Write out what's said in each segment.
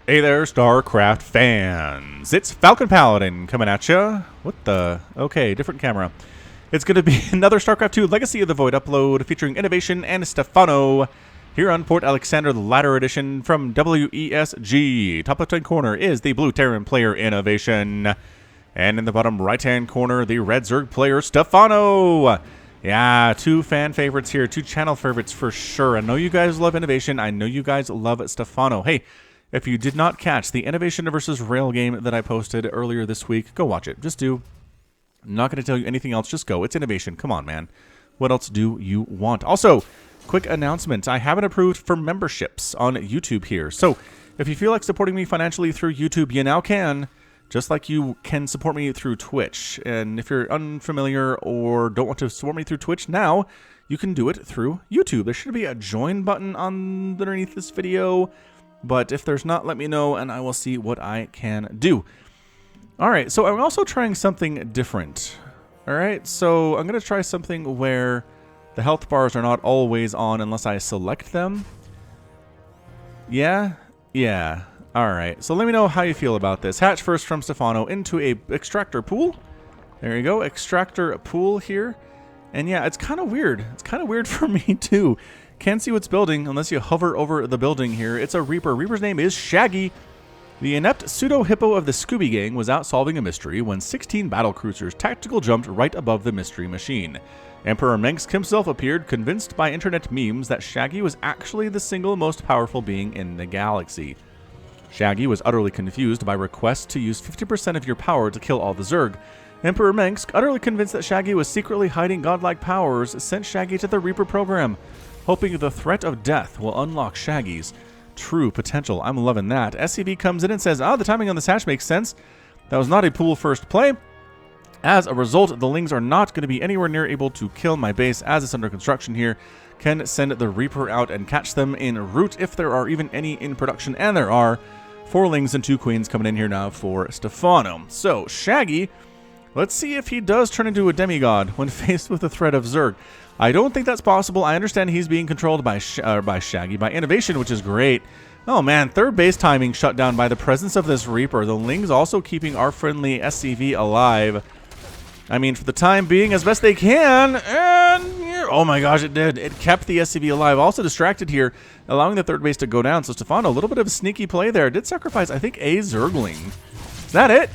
Hey there, StarCraft fans. It's Falcon Paladin coming at ya. What the? Okay, different camera. It's going to be another StarCraft2 Legacy of the Void upload featuring Innovation and Stephano here on Port Alexander, the Ladder Edition from WESG. Top left-hand corner is the blue Terran player Innovation. And in the bottom right-hand corner, the red Zerg player Stephano. Yeah, two fan favorites here, two channel favorites for sure. I know you guys love Innovation. I know you guys love Stephano. Hey, if you did not catch the Innovation versus Rail game that I posted earlier this week, go watch it. Just do. I'm not going to tell you anything else. Just go. It's Innovation. Come on, man. What else do you want? Also, quick announcement. I haven't approved for memberships on YouTube here. So if you feel like supporting me financially through YouTube, you now can. Just like you can support me through Twitch. And if you're unfamiliar or don't want to support me through Twitch now, you can do it through YouTube. There should be a join button underneath this video. But if there's not, let me know and I will see what I can do. Alright, so I'm also trying something different. Alright, so I'm going to try something where the health bars are not always on unless I select them. Yeah? Yeah. Alright, so let me know how you feel about this. Hatch first from Stephano into a extractor pool. There you go, extractor pool here. And yeah, it's kind of weird. It's kind of weird for me too. Can't see what's building unless you hover over the building here. It's a Reaper. Reaper's name is Shaggy. The inept pseudo-hippo of the Scooby Gang was out solving a mystery when 16 battlecruisers tactical jumped right above the mystery machine. Emperor Mengsk himself appeared, convinced by internet memes that Shaggy was actually the single most powerful being in the galaxy. Shaggy was utterly confused by requests to use 50% of your power to kill all the Zerg. Emperor Mengsk, utterly convinced that Shaggy was secretly hiding godlike powers, sent Shaggy to the Reaper program, hoping the threat of death will unlock Shaggy's true potential. I'm loving that. SCV comes in and says, the timing on this hatch makes sense. That was not a pool first play. As a result, the Lings are not going to be anywhere near able to kill my base as it's under construction here. Can send the Reaper out and catch them en route if there are even any in production. And there are 4 Lings and 2 Queens coming in here now for Stephano. So, Shaggy, let's see if he does turn into a demigod when faced with the threat of Zerg. I don't think that's possible. I understand he's being controlled by Shaggy, by Innovation, which is great. Oh man, third base timing shut down by the presence of this Reaper. The Lings also keeping our friendly SCV alive. I mean, for the time being, as best they can. And oh my gosh, it did. It kept the SCV alive. Also distracted here, allowing the third base to go down. So Stephano, a little bit of a sneaky play there. Did sacrifice, I think, a Zergling. Is that it?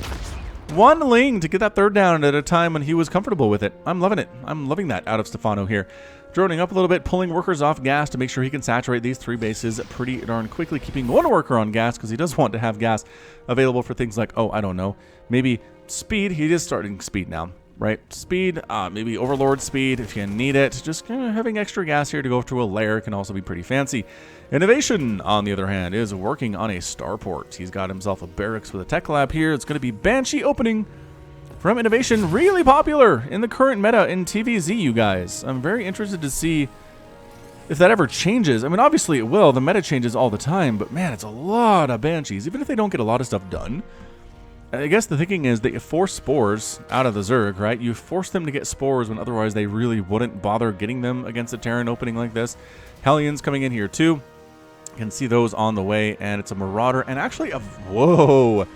1 Ling to get that third down at a time when he was comfortable with it. I'm loving it. I'm loving that out of Stephano here. Droning up a little bit, pulling workers off gas to make sure he can saturate these 3 bases pretty darn quickly, keeping 1 worker on gas because he does want to have gas available for things like, I don't know, maybe speed. He is starting speed now, right? Speed, maybe Overlord speed if you need it. Just having extra gas here to go to a lair can also be pretty fancy. Innovation, on the other hand, is working on a starport. He's got himself a barracks with a tech lab here. It's going to be Banshee opening from Innovation. Really popular in the current meta in TVZ, you guys. I'm very interested to see if that ever changes. I mean, obviously it will. The meta changes all the time, but man, it's a lot of Banshees, even if they don't get a lot of stuff done. I guess the thinking is that you force spores out of the Zerg, right? You force them to get spores when otherwise they really wouldn't bother getting them against a Terran opening like this. Hellions coming in here too. You can see those on the way, and it's a Marauder, and actually whoa!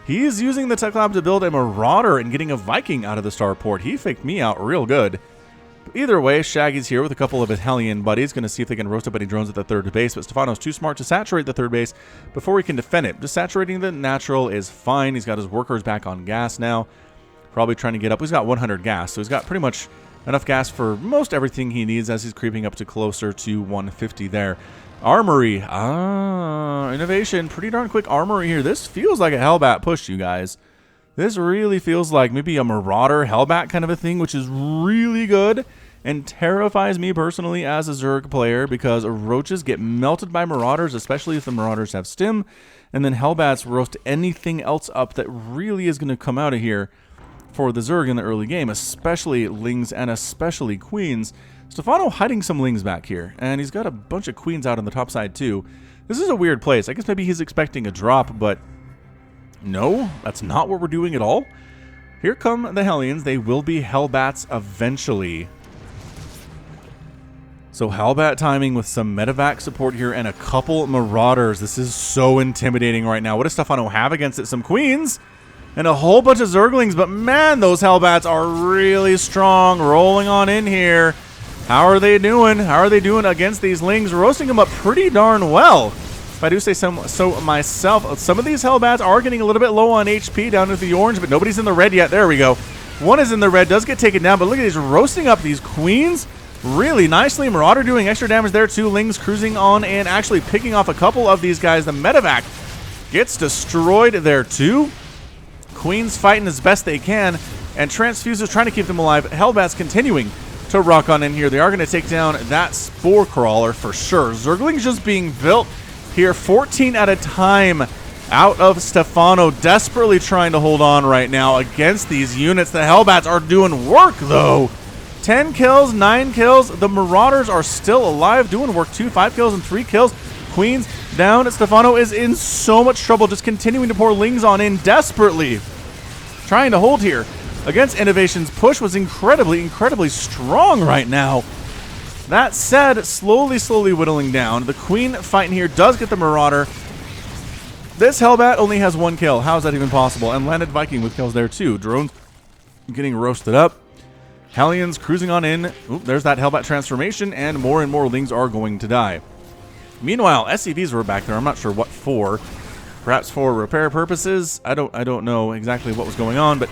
He's using the tech lab to build a Marauder and getting a Viking out of the starport. He faked me out real good. But either way, Shaggy's here with a couple of his Hellion buddies, going to see if they can roast up any drones at the third base, but Stephano's too smart to saturate the third base before he can defend it. Just saturating the natural is fine. He's got his workers back on gas now. Probably trying to get up. He's got 100 gas, so he's got pretty much enough gas for most everything he needs as he's creeping up to closer to 150 there. Armory. Innovation. Pretty darn quick armory here. This feels like a Hellbat push, you guys. This really feels like maybe a Marauder Hellbat kind of a thing, which is really good and terrifies me personally as a Zerg player because roaches get melted by Marauders, especially if the Marauders have stim, and then Hellbats roast anything else up that really is going to come out of here for the Zerg in the early game, especially Lings and especially Queens. Stephano hiding some Lings back here, and he's got a bunch of Queens out on the top side too. This is a weird place. I guess maybe he's expecting a drop, but no, that's not what we're doing at all. Here come the Hellions. They will be Hellbats eventually. So Hellbat timing with some medevac support here and a couple Marauders. This is so intimidating right now. What does Stephano have against it? Some Queens and a whole bunch of Zerglings. But man, those Hellbats are really strong. Rolling on in here. How are they doing? How are they doing against these Lings? Roasting them up pretty darn well. If I do say so myself, some of these Hellbats are getting a little bit low on HP down to the orange, but nobody's in the red yet. There we go. One is in the red, does get taken down, but look at these roasting up these Queens. Really nicely. Marauder doing extra damage there too. Lings cruising on and actually picking off a couple of these guys. The medevac gets destroyed there too. Queens fighting as best they can, and Transfusers trying to keep them alive. Hellbat's continuing to rock on in here. They are going to take down that Spore Crawler for sure. Zerglings just being built here, 14 at a time out of Stephano, desperately trying to hold on right now against these units. The Hellbats are doing work though. 10 kills, 9 kills. The Marauders are still alive, doing work too. 5 kills and 3 kills. Queens down. Stephano is in so much trouble, just continuing to pour Lings on in desperately. Trying to hold here against Innovation's push was incredibly strong right now. That said, slowly whittling down. The Queen fighting here does get the Marauder. This Hellbat only has 1 kill. How is that even possible? And landed Viking with kills there too. Drones getting roasted up. Hellions cruising on in. Oop, there's that Hellbat transformation, and more Lings are going to die. Meanwhile, SCVs were back there. I'm not sure what for. Perhaps for repair purposes. I don't know exactly what was going on, but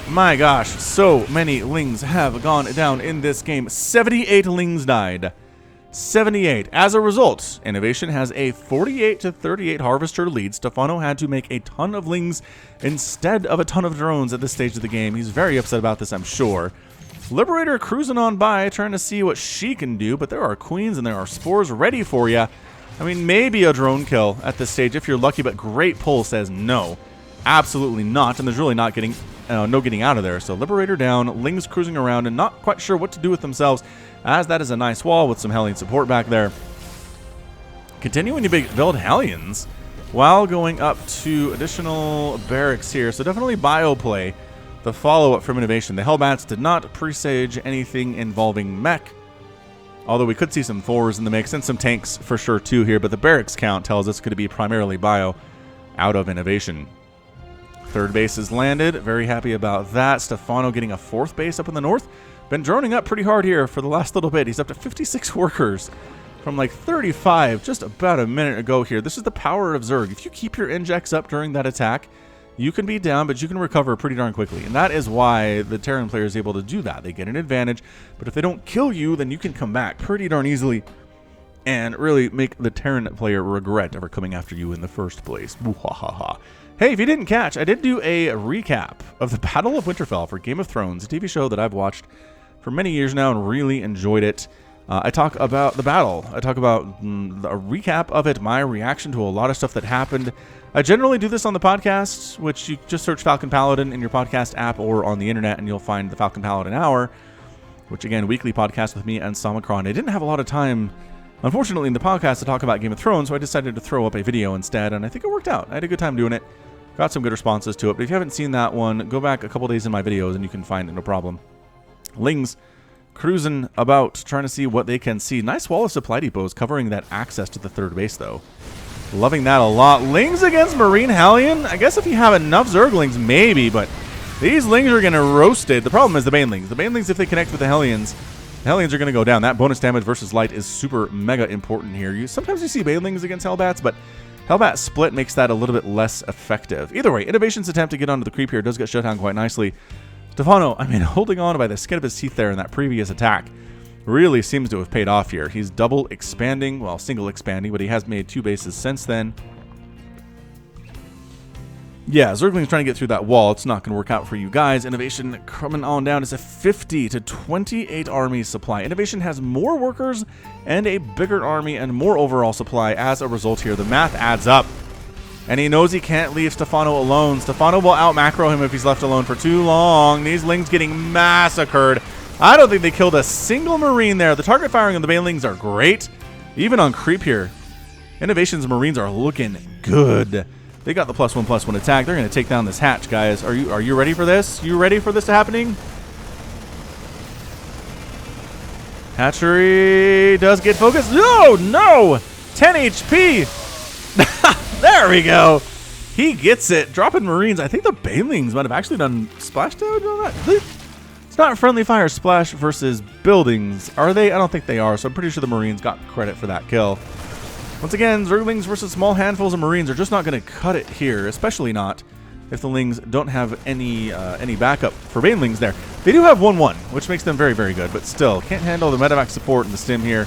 my gosh, so many Lings have gone down in this game. 78 Lings died. 78. As a result, Innovation has a 48-38 Harvester lead. Stephano had to make a ton of Lings instead of a ton of drones at this stage of the game. He's very upset about this, I'm sure. Liberator cruising on by, trying to see what she can do, but there are Queens and there are Spores ready for you. I mean, maybe a drone kill at this stage if you're lucky, but Great Pull says no. Absolutely not, and there's really not getting no getting out of there. So Liberator down, Lings cruising around and not quite sure what to do with themselves, as that is a nice wall with some Hellion support back there. Continuing to build Hellions while going up to additional barracks here, so definitely bio play. The follow-up from Innovation. The Hellbats did not presage anything involving mech, although we could see some Thors in the mix and some tanks for sure too here, but the barracks count tells us it's going to be primarily bio out of Innovation. Third base is landed. Very happy about that. Stephano getting a 4th base up in the north. Been droning up pretty hard here for the last little bit. He's up to 56 workers from like 35 just about a minute ago here. This is the power of Zerg. If you keep your injects up during that attack, you can be down, but you can recover pretty darn quickly. And that is why the Terran player is able to do that. They get an advantage, but if they don't kill you, then you can come back pretty darn easily and really make the Terran player regret ever coming after you in the first place. Hey, if you didn't catch, I did do a recap of the Battle of Winterfell for Game of Thrones, a TV show that I've watched for many years now and really enjoyed it. I talk about the battle. I talk about a recap of it, my reaction to a lot of stuff that happened. I generally do this on the podcast, which you just search Falcon Paladin in your podcast app or on the internet, and you'll find the Falcon Paladin Hour, which, again, weekly podcast with me and Samacron. I didn't have a lot of time, unfortunately, in the podcast to talk about Game of Thrones, so I decided to throw up a video instead, and I think it worked out. I had a good time doing it. Got some good responses to it, but if you haven't seen that one, go back a couple days in my videos, and you can find it, no problem. Lings cruising about, trying to see what they can see. Nice wall of supply depots covering that access to the 3rd base, though. Loving that a lot. Lings against Marine Hellion. I guess if you have enough Zerglings, maybe, but these Lings are going to roast it. The problem is the Banelings. The Banelings, if they connect with the Hellions are going to go down. That bonus damage versus light is super mega important here. Sometimes you see Banelings against Hellbats, but Hellbat split makes that a little bit less effective. Either way, Innovation's attempt to get onto the creep here does get shut down quite nicely. Stephano, I mean, holding on by the skin of his teeth there in that previous attack really seems to have paid off here. He's double expanding, well, single expanding, but he has made 2 bases since then. Yeah, Zergling's trying to get through that wall. It's not going to work out for you guys. Innovation coming on down is a 50-28 army supply. Innovation has more workers and a bigger army and more overall supply as a result here. The math adds up. And he knows he can't leave Stephano alone. Stephano will out-macro him if he's left alone for too long. These Lings getting massacred. I don't think they killed a single Marine there. The target firing of the Banelings are great. Even on creep here, Innovation's Marines are looking good. They got the +1/+1 attack. They're going to take down this hatch, guys. Are you ready for this? You ready for this happening? Hatchery does get focused. No, no! 10 HP! There we go! He gets it. Dropping Marines. I think the Banelings might have actually done splash damage on that. It's not friendly fire splash versus buildings, are they? I don't think they are, so I'm pretty sure the Marines got credit for that kill. Once again, Zerglings versus small handfuls of Marines are just not going to cut it here, especially not if the Lings don't have any backup for Banelings there. They do have 1-1, which makes them very, very good, but still, can't handle the medevac support and the stim here.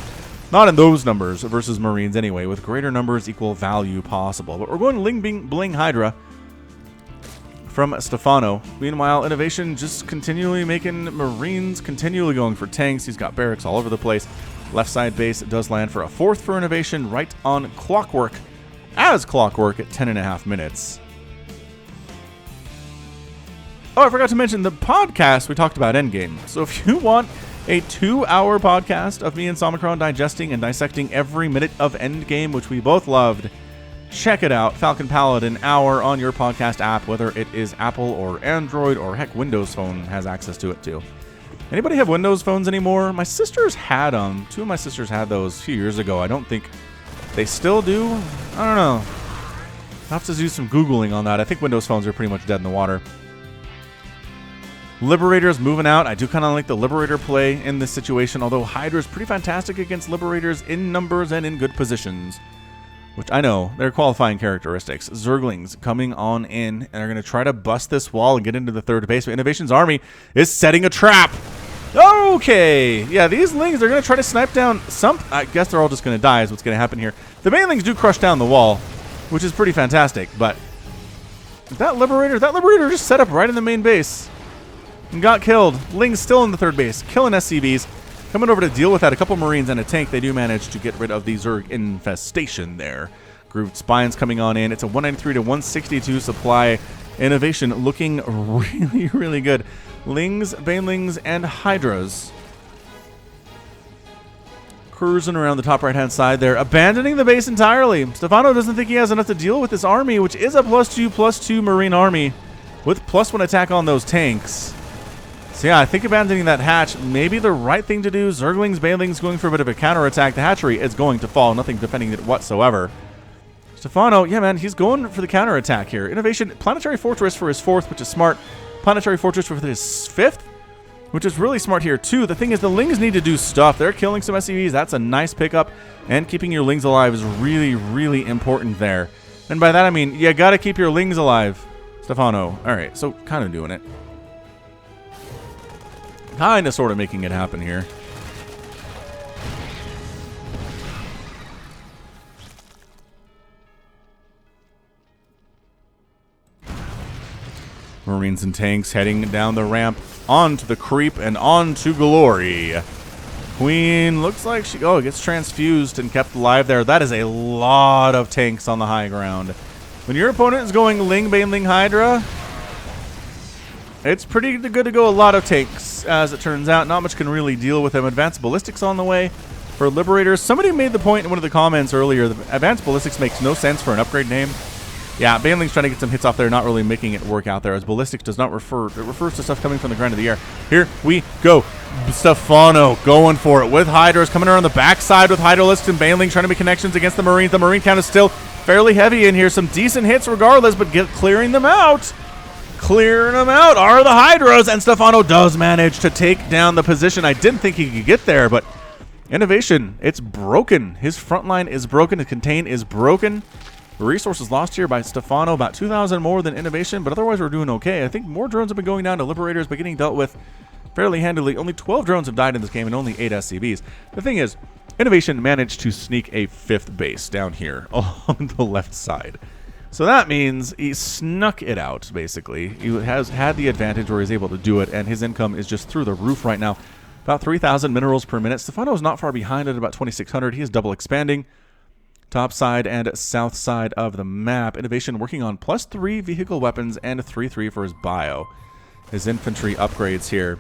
Not in those numbers versus Marines anyway, with greater numbers equal value possible. But we're going Ling Bling Hydra from Stephano. Meanwhile, Innovation just continually making Marines, continually going for tanks. He's got barracks all over the place. Left side base does land for a 4th for Innovation, right on clockwork, as clockwork at 10.5 minutes. Oh, I forgot to mention the podcast we talked about Endgame. So if you want a 2-hour podcast of me and Somicron digesting and dissecting every minute of Endgame, which we both loved, check it out. Falcon Paladin Hour on your podcast app, whether it is Apple or Android or heck, Windows Phone has access to it too. Anybody have Windows phones anymore? My sisters had them. 2 of my sisters had those a few years ago. I don't think they still do. I don't know. I'll have to do some Googling on that. I think Windows phones are pretty much dead in the water. Liberators moving out. I do kind of like the Liberator play in this situation, although Hydra is pretty fantastic against Liberators in numbers and in good positions, which I know they're qualifying characteristics. Zerglings coming on in, and they're going to try to bust this wall and get into the 3rd base, but Innovation's army is setting a trap. Okay, yeah, these Lings are going to try to snipe down some. I guess they're all just going to die is what's going to happen here. The Banelings do crush down the wall, which is pretty fantastic, but that Liberator just set up right in the main base and got killed. Ling's still in the 3rd base, killing SCVs. Coming over to deal with that, a couple Marines and a tank. They do manage to get rid of the Zerg infestation there. Grooved Spines coming on in. It's a 193 to 162 supply. Innovation looking really, really good. Lings, Banelings, and Hydras cruising around the top right-hand side there, abandoning the base entirely. Stephano doesn't think he has enough to deal with this army, which is a +2/+2 Marine army with +1 attack on those tanks. So yeah, I think abandoning that hatch may be the right thing to do. Zerglings, Banelings going for a bit of a counterattack. The hatchery is going to fall. Nothing defending it whatsoever. Stephano, yeah, man, he's going for the counterattack here. Innovation, Planetary Fortress for his 4th, which is smart. Planetary Fortress for his 5th, which is really smart here, too. The thing is, the Lings need to do stuff. They're killing some SCVs. That's a nice pickup. And keeping your Lings alive is really, really important there. And by that, I mean, you got to keep your Lings alive, Stephano. All right, so kind of doing it. Kind of sort of making it happen here. Marines and tanks heading down the ramp onto the creep and onto glory. Queen looks like she gets transfused and kept alive there. That is a lot of tanks on the high ground. When your opponent is going Ling, Baneling, Hydra, it's pretty good to go a lot of tanks, as it turns out. Not much can really deal with them. Advanced Ballistics on the way for Liberators. Somebody made the point in one of the comments earlier that Advanced Ballistics makes no sense for an upgrade name. Yeah, Baneling's trying to get some hits off there, not really making it work out there, as Ballistics does not refer. It refers to stuff coming from the ground of the air. Here we go. Stephano going for it with Hydras, coming around the backside with Hydralisks and Baneling trying to make connections against the Marines. The Marine count is still fairly heavy in here. Some decent hits regardless, but clearing them out. Clearing them out are the Hydras, and Stephano does manage to take down the position. I didn't think he could get there, but Innovation, it's broken. His front line is broken. His contain is broken. Resources lost here by Stephano, about 2,000 more than Innovation, but otherwise we're doing okay. I think more drones have been going down to Liberators, but getting dealt with fairly handily. Only 12 drones have died in this game and only 8 SCVs. The thing is, Innovation managed to sneak a 5th base down here on the left side. So that means he snuck it out, basically. He has had the advantage where he's able to do it, and his income is just through the roof right now. About 3,000 minerals per minute. Stephano is not far behind at about 2,600. He is double expanding. Top side and south side of the map. Innovation working on +3 vehicle weapons and 3/3 for his bio. His infantry upgrades here.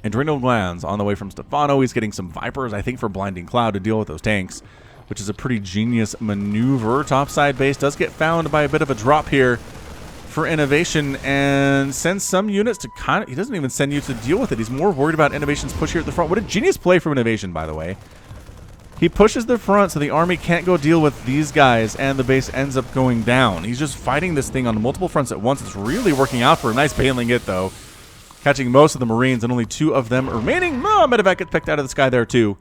Adrenal glands on the way from Stephano. He's getting some Vipers, I think, for Blinding Cloud to deal with those tanks, which is a pretty genius maneuver. Topside base does get found by a bit of a drop here for Innovation and sends some units to kind of... He doesn't even send you to deal with it. He's more worried about Innovation's push here at the front. What a genius play from Innovation, by the way. He pushes the front so the army can't go deal with these guys, and the base ends up going down. He's just fighting this thing on multiple fronts at once. It's really working out for a nice bailing hit, though. Catching most of the Marines and only 2 of them remaining. No, Medevac gets picked out of the sky there, too.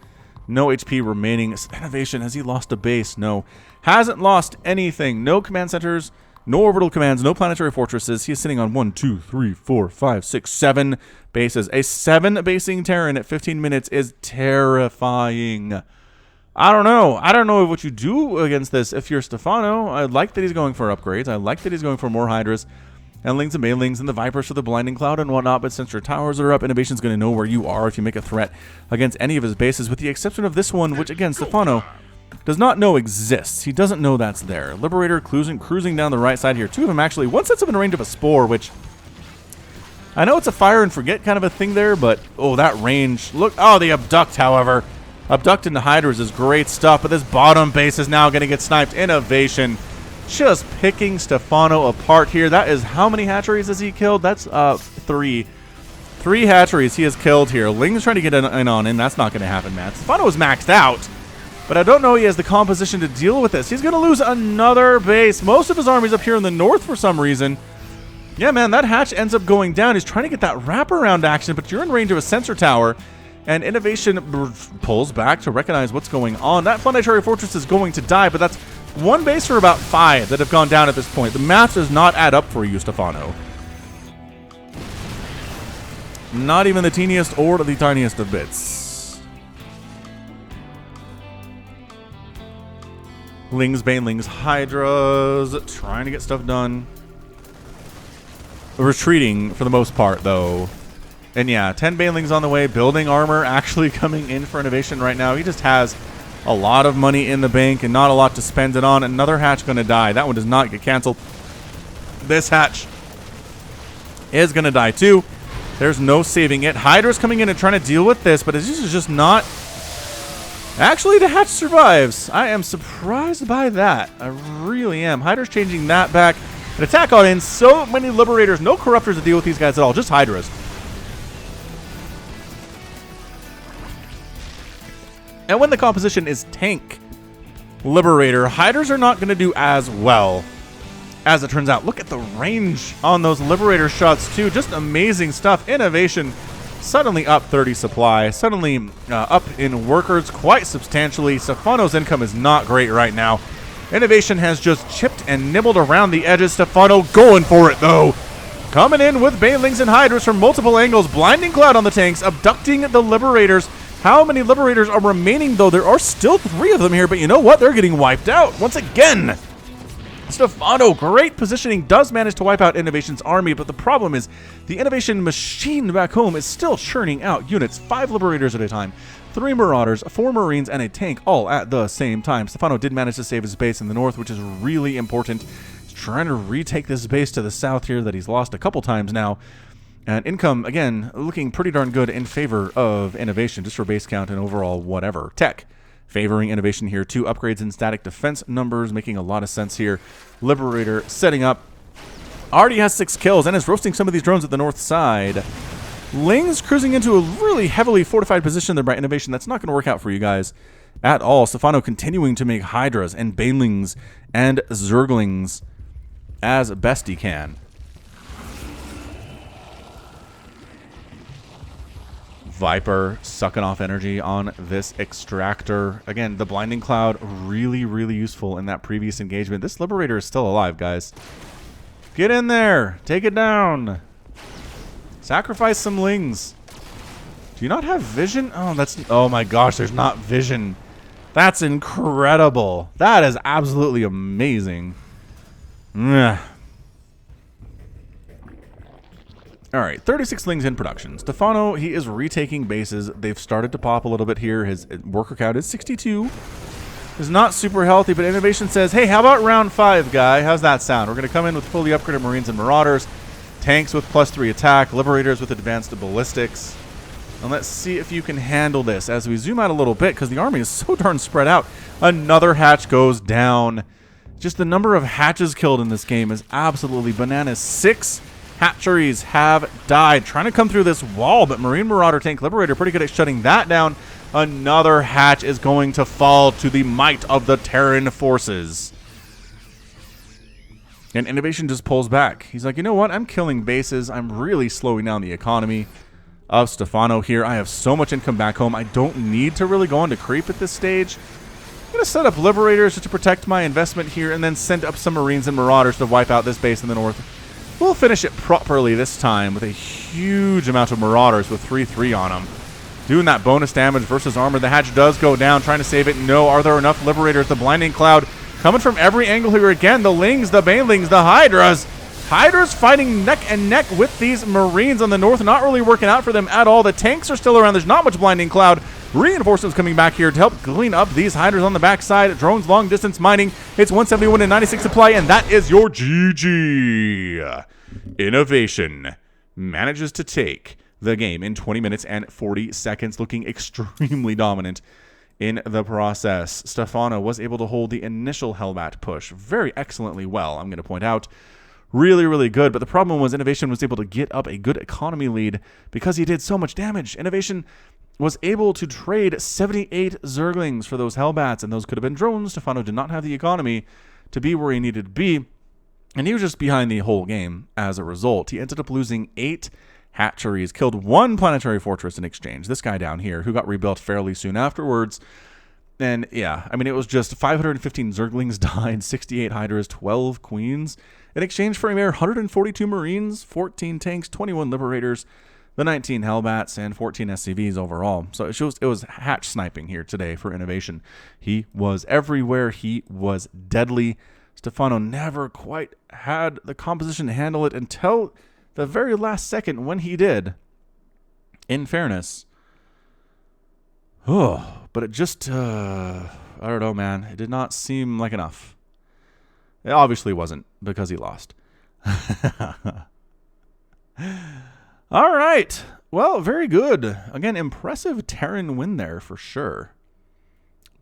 No HP remaining. Innovation, has he lost a base? No. Hasn't lost anything. No command centers, no orbital commands, no planetary fortresses. He is sitting on 1, 2, 3, 4, 5, 6, 7 bases. A 7 basing Terran at 15 minutes is terrifying. I don't know. I don't know what you do against this if you're Stephano. I like that he's going for upgrades. I like that he's going for more Hydras and Lings and Banelings and the Vipers for the Blinding Cloud and whatnot, but since your towers are up, Innovation's going to know where you are if you make a threat against any of his bases, with the exception of this one, which, again, Stephano does not know exists. He doesn't know that's there. Liberator cruising down the right side here. 2 of them, actually. One sets up in range of a Spore, which... I know it's a fire and forget kind of a thing there, but... Oh, that range. Look. Oh, the Abduct, however. Abduct into Hydras is great stuff, but this bottom base is now going to get sniped. Innovation just picking Stephano apart here. That is, how many hatcheries has he killed? That's 3. 3 hatcheries he has killed here. Ling's trying to get in on him. That's not going to happen, man. Stephano is maxed out, but I don't know he has the composition to deal with this. He's going to lose another base. Most of his army's up here in the north for some reason. Yeah, man, that hatch ends up going down. He's trying to get that wraparound action, but you're in range of a sensor tower, and Innovation pulls back to recognize what's going on. That planetary fortress is going to die, but that's 1 base for about 5 that have gone down at this point. The math does not add up for you, Stephano. Not even the teeniest or the tiniest of bits. Lings, Banelings, Hydras, trying to get stuff done. Retreating for the most part, though. And yeah, 10 Banelings on the way. Building armor actually coming in for Innovation right now. He just has a lot of money in the bank and not a lot to spend it on. Another hatch going to die. That one does not get canceled. This hatch is going to die too. There's no saving it. Hydra's coming in and trying to deal with this, but this is just not... Actually, the hatch survives. I am surprised by that. I really am. Hydra's changing that back. An attack on in. So many Liberators. No Corruptors to deal with these guys at all. Just Hydras. And when the composition is tank Liberator, Hydras are not going to do as well, as it turns out. Look at the range on those Liberator shots, too. Just amazing stuff. Innovation suddenly up 30 supply. Suddenly up in workers quite substantially. Stephano's income is not great right now. Innovation has just chipped and nibbled around the edges. Stephano going for it, though. Coming in with Banelings and Hydras from multiple angles. Blinding Cloud on the tanks. Abducting the Liberators. How many Liberators are remaining, though? There are still 3 of them here, but you know what? They're getting wiped out once again. Stephano, great positioning, does manage to wipe out Innovation's army, but the problem is the Innovation machine back home is still churning out units. 5 Liberators at a time, 3 Marauders, 4 Marines, and a tank all at the same time. Stephano did manage to save his base in the north, which is really important. He's trying to retake this base to the south here that he's lost a couple times now. And income, again, looking pretty darn good in favor of Innovation, just for base count and overall whatever. Tech, favoring Innovation here. 2 upgrades in static defense numbers, making a lot of sense here. Liberator setting up. Already has 6 kills and is roasting some of these drones at the north side. Ling's cruising into a really heavily fortified position there by Innovation. That's not going to work out for you guys at all. Stephano continuing to make Hydras and Banelings and Zerglings as best he can. Viper sucking off energy on this extractor. Again, the Blinding Cloud really, really useful in that previous engagement. This Liberator is still alive, guys. Get in there. Take it down. Sacrifice some Lings. Do you not have vision? Oh, oh my gosh, there's not vision. That's incredible. That is absolutely amazing. Ugh. All right, 36 Lings in production. Stephano, he is retaking bases. They've started to pop a little bit here. His worker count is 62. Is not super healthy, but Innovation says, hey, how about round 5, guy? How's that sound? We're going to come in with fully upgraded Marines and Marauders, tanks with +3 attack, Liberators with advanced ballistics. And let's see if you can handle this as we zoom out a little bit, because the army is so darn spread out. Another hatch goes down. Just the number of hatches killed in this game is absolutely bananas. 6 hatcheries have died. Trying to come through this wall, but Marine Marauder Tank Liberator pretty good at shutting that down. Another hatch is going to fall to the might of the Terran forces. And Innovation just pulls back. He's like, you know what? I'm killing bases. I'm really slowing down the economy of Stephano here. I have so much income back home. I don't need to really go into creep at this stage. I'm going to set up Liberators just to protect my investment here and then send up some Marines and Marauders to wipe out this base in the north. We'll finish it properly this time with a huge amount of Marauders with 3-3 on them. Doing that bonus damage versus armor. The hatch does go down, trying to save it. No, are there enough Liberators? The Blinding Cloud coming from every angle here again. The Lings, the Banelings, the Hydras. Hydras fighting neck and neck with these Marines on the north. Not really working out for them at all. The tanks are still around. There's not much Blinding Cloud. Reinforcements coming back here to help clean up these Hydras on the backside. Drones long distance mining. It's 171 and 96 supply, and that is your GG. Innovation manages to take the game in 20 minutes and 40 seconds, looking extremely dominant in the process. Stephano was able to hold the initial Hellbat push very excellently well, I'm going to point out. Really, really good, but the problem was Innovation was able to get up a good economy lead because he did so much damage. Innovation was able to trade 78 Zerglings for those Hellbats, and those could have been drones. Stephano did not have the economy to be where he needed to be, and he was just behind the whole game as a result. He ended up losing 8 hatcheries, killed 1 planetary fortress in exchange. This guy down here, who got rebuilt fairly soon afterwards. And yeah, I mean, it was just 515 Zerglings died, 68 Hydras, 12 Queens, in exchange for a mere 142 Marines, 14 tanks, 21 Liberators, the 19 Hellbats, and 14 SCVs overall. So it was hatch sniping here today for Innovation. He was everywhere. He was deadly. Stephano never quite had the composition to handle it until the very last second when he did, in fairness. Oh, but it just, I don't know, man. It did not seem like enough. It obviously wasn't, because he lost. All right. Well, very good. Again, impressive Terran win there for sure.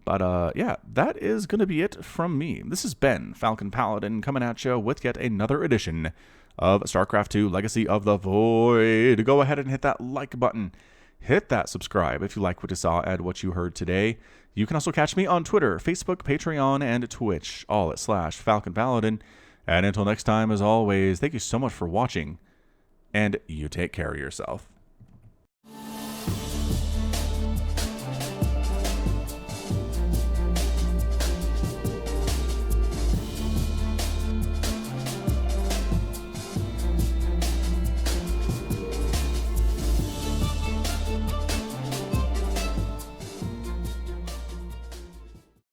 But, yeah, that is going to be it from me. This has been Falcon Paladin coming at you with yet another edition of StarCraft 2 Legacy of the Void. Go ahead and hit that like button. Hit that subscribe if you like what you saw and what you heard today. You can also catch me on Twitter, Facebook, Patreon, and Twitch, all at /Falcon Paladin. And until next time, as always, thank you so much for watching, and you take care of yourself.